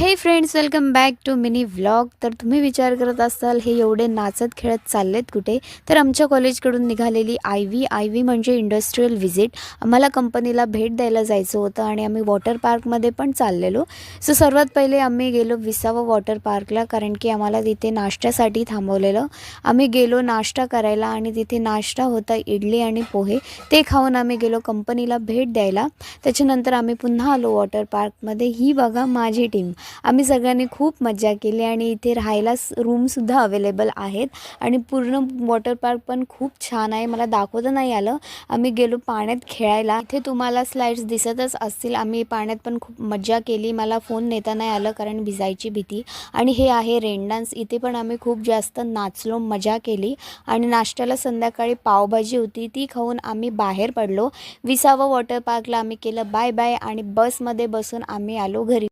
हे friends, welcome back to mini vlog. तर तुम्ही विचार करत असाल हे एवढे नाचत खेळत चाललेत कुठे. तर आमच्या कॉलेजकडून निघालेली आय व्ही म्हणजे इंडस्ट्रियल व्हिजिट. आम्हाला कंपनीला भेट द्यायला जायचं होतं आणि आम्ही वॉटर पार्कमध्ये पण चाललेलो. सो सर्वात पहिले आम्ही गेलो विसावा वॉटर पार्कला, कारण की आम्हाला तिथे नाश्त्यासाठी थांबवलेलं. आम्ही गेलो नाश्ता करायला आणि तिथे नाश्ता होता इडली आणि पोहे. ते खाऊन आम्ही गेलो कंपनीला भेट द्यायला. त्याच्यानंतर आम्ही पुन्हा आलो वॉटर पार्कमध्ये. ही बघा माझी टीम. आम्ही सगळ्यांनी खूप मज्जा केली आणि इथे राहायला रूमसुद्धा अवेलेबल आहेत आणि पूर्ण वॉटर पार्क पण खूप छान आहे. मला दाखवता नाही आलं. आम्ही गेलो पाण्यात खेळायला. इथे तुम्हाला स्लाइड्स दिसतच असतील. आम्ही पाण्यात पण खूप मज्जा केली. मला फोन नेता नाही आलं कारण भिजायची भीती. आणि हे आहे रेन डान्स. इथे पण आम्ही खूप जास्त नाचलो, मजा केली. आणि नाश्त्याला संध्याकाळी पावभाजी होती, ती खाऊन आम्ही बाहेर पडलो. विसावा वॉटर पार्कला आम्ही केलं बाय बाय आणि बसमध्ये बसून आम्ही आलो घरी.